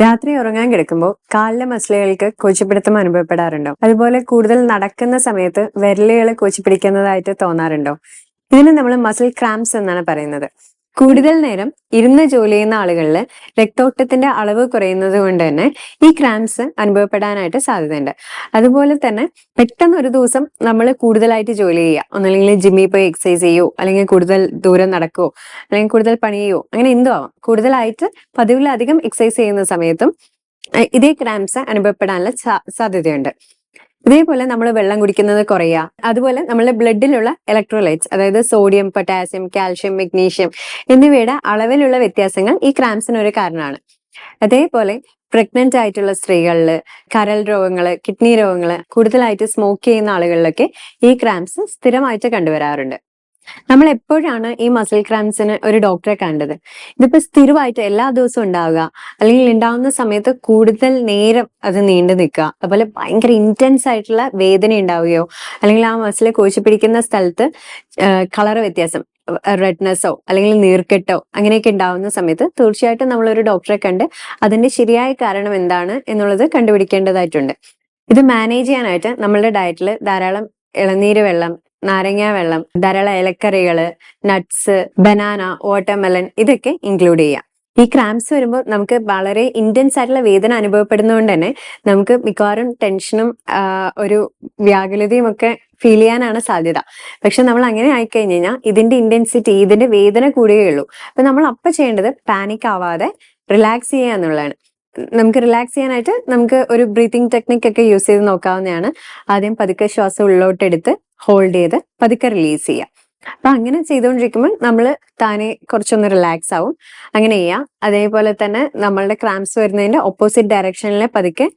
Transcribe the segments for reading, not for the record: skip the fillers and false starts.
രാത്രി ഉറങ്ങാൻ കിടക്കുമ്പോൾ കാലിലെ മസിലുകൾക്ക് കോച്ചിപ്പിടുത്തം അനുഭവപ്പെടാറുണ്ടോ? അതുപോലെ കൂടുതൽ നടക്കുന്ന സമയത്ത് വിരലുകൾ കോച്ചിപ്പിടിക്കുന്നതായിട്ട് തോന്നാറുണ്ടോ? ഇതിന് നമ്മൾ മസിൽ ക്രാംസ് എന്നാണ് പറയുന്നത്. കൂടുതൽ നേരം ഇരുന്ന് ജോലി ചെയ്യുന്ന ആളുകളിൽ രക്തോട്ടത്തിന്റെ അളവ് കുറയുന്നത് കൊണ്ട് തന്നെ ഈ ക്രാംസ് അനുഭവപ്പെടാനായിട്ട് സാധ്യതയുണ്ട്. അതുപോലെ തന്നെ പെട്ടെന്ന് ഒരു ദിവസം നമ്മൾ കൂടുതലായിട്ട് ജോലി ചെയ്യുക, ഒന്നല്ലെങ്കിൽ ജിമ്മിൽ പോയി എക്സസൈസ് ചെയ്യോ, അല്ലെങ്കിൽ കൂടുതൽ ദൂരം നടക്കുവോ, അല്ലെങ്കിൽ കൂടുതൽ പണി ചെയ്യോ, അങ്ങനെ എന്തോ ആവാം. കൂടുതലായിട്ട് പതിവിലധികം എക്സസൈസ് ചെയ്യുന്ന സമയത്തും ഇതേ ക്രാംസ് അനുഭവപ്പെടാനുള്ള സാധ്യതയുണ്ട്. ഇതേപോലെ നമ്മൾ വെള്ളം കുടിക്കുന്നത് കുറയുക, അതുപോലെ നമ്മളുടെ ബ്ലഡിലുള്ള ഇലക്ട്രോലൈറ്റ്സ്, അതായത് സോഡിയം, പൊട്ടാസ്യം, കാൽഷ്യം, മഗ്നീഷ്യം എന്നിവയുടെ അളവിലുള്ള വ്യത്യാസങ്ങൾ ഈ ക്രാംസിന് ഒരു കാരണമാണ്. അതേപോലെ പ്രഗ്നന്റ് ആയിട്ടുള്ള സ്ത്രീകളിൽ, കരൾ രോഗങ്ങള്, കിഡ്നി രോഗങ്ങള്, കൂടുതലായിട്ട് സ്മോക്ക് ചെയ്യുന്ന ആളുകളിലൊക്കെ ഈ ക്രാംസ് സ്ഥിരമായിട്ട് കണ്ടുവരാറുണ്ട്. നമ്മൾ എപ്പോഴാണ് ഈ മസിൽ ക്രാംസിന് ഒരു ഡോക്ടറെ കണ്ടത്? ഇതിപ്പോ സ്ഥിരമായിട്ട് എല്ലാ ദിവസവും ഉണ്ടാവുക, അല്ലെങ്കിൽ ഉണ്ടാവുന്ന സമയത്ത് കൂടുതൽ നേരം അത് നീണ്ടു നിൽക്കുക, അതുപോലെ ഭയങ്കര ഇന്റൻസ് ആയിട്ടുള്ള വേദന ഉണ്ടാവുകയോ, അല്ലെങ്കിൽ ആ മസിൽ കോശിപ്പിടിക്കുന്ന സ്ഥലത്ത് കളർ വ്യത്യാസം, റെഡ്നെസ്സോ അല്ലെങ്കിൽ നീർക്കെട്ടോ അങ്ങനെയൊക്കെ ഉണ്ടാവുന്ന സമയത്ത് തീർച്ചയായിട്ടും നമ്മളൊരു ഡോക്ടറെ കണ്ട് അതിന്റെ ശരിയായ കാരണം എന്താണ് എന്നുള്ളത് കണ്ടുപിടിക്കേണ്ടതായിട്ടുണ്ട്. ഇത് മാനേജ് ചെയ്യാനായിട്ട് നമ്മളുടെ ഡയറ്റിൽ ധാരാളം ഇളനീര് വെള്ളം, നാരങ്ങ വെള്ളം, ധാരാളം ഇലക്കറികള്, നട്ട്സ്, ബനാന, വാട്ടർമെലൺ ഇതൊക്കെ ഇൻക്ലൂഡ് ചെയ്യാം. ഈ ക്രാംസ് വരുമ്പോൾ നമുക്ക് വളരെ ഇന്റൻസ് ആയിട്ടുള്ള വേദന അനുഭവപ്പെടുന്നതുകൊണ്ട് തന്നെ നമുക്ക് മിക്കവാറും ടെൻഷനും ഒരു വ്യാകുലതയും ഒക്കെ ഫീൽ ചെയ്യാനാണ് സാധ്യത. പക്ഷെ നമ്മൾ അങ്ങനെ ആയിക്കഴിഞ്ഞ് കഴിഞ്ഞാൽ ഇതിന്റെ ഇന്റൻസിറ്റി, ഇതിന്റെ വേദന കൂടുകയുള്ളൂ. അപ്പൊ നമ്മൾ അപ്പൊ ചെയ്യേണ്ടത് പാനിക് ആവാതെ റിലാക്സ് ചെയ്യുക എന്നുള്ളതാണ്. നമുക്ക് റിലാക്സ് ചെയ്യാനായിട്ട് നമുക്ക് ഒരു ബ്രീത്തിങ് ടെക്നിക് ഒക്കെ യൂസ് ചെയ്ത് നോക്കാവുന്നതാണ്. ആദ്യം പതുക്കെ ശ്വാസം ഉള്ളോട്ടെടുത്ത് ഹോൾഡ് ചെയ്ത് പതുക്കെ റിലീസ് ചെയ്യുക. അപ്പൊ അങ്ങനെ ചെയ്തുകൊണ്ടിരിക്കുമ്പോൾ നമ്മൾ താനെ കുറച്ചൊന്ന് റിലാക്സ് ആവും. അങ്ങനെ ചെയ്യാം. അതേപോലെ തന്നെ നമ്മളുടെ ക്രാംസ് വരുന്നതിന്റെ ഓപ്പോസിറ്റ് ഡയറക്ഷനിൽ പതുക്കെ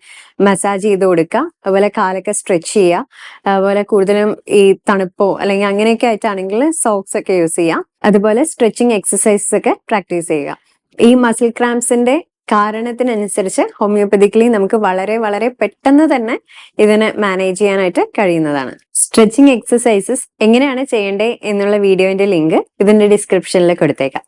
മസാജ് ചെയ്ത് കൊടുക്കുക. അതുപോലെ കാലൊക്കെ സ്ട്രെച്ച് ചെയ്യുക. അതുപോലെ കൂടുതലും ഈ തണുപ്പോ അല്ലെങ്കിൽ അങ്ങനെയൊക്കെ ആയിട്ടാണെങ്കിൽ സോക്സ് ഒക്കെ യൂസ് ചെയ്യാം. അതുപോലെ സ്ട്രെച്ചിങ് എക്സസൈസസ് ഒക്കെ പ്രാക്ടീസ് ചെയ്യുക. ഈ മസിൽ ക്രാംസിന്റെ കാരണത്തിനനുസരിച്ച് ഹോമിയോപ്പതിക്കലി നമുക്ക് വളരെ വളരെ പെട്ടെന്ന് തന്നെ ഇതിനെ മാനേജ് ചെയ്യാനായിട്ട് കഴിയുന്നതാണ്. സ്ട്രെച്ചിങ് എക്സസൈസസ് എങ്ങനെയാണ് ചെയ്യേണ്ടത് എന്നുള്ള വീഡിയോന്റെ ലിങ്ക് ഇതിന്റെ ഡിസ്ക്രിപ്ഷനിൽ കൊടുത്തേക്കാം.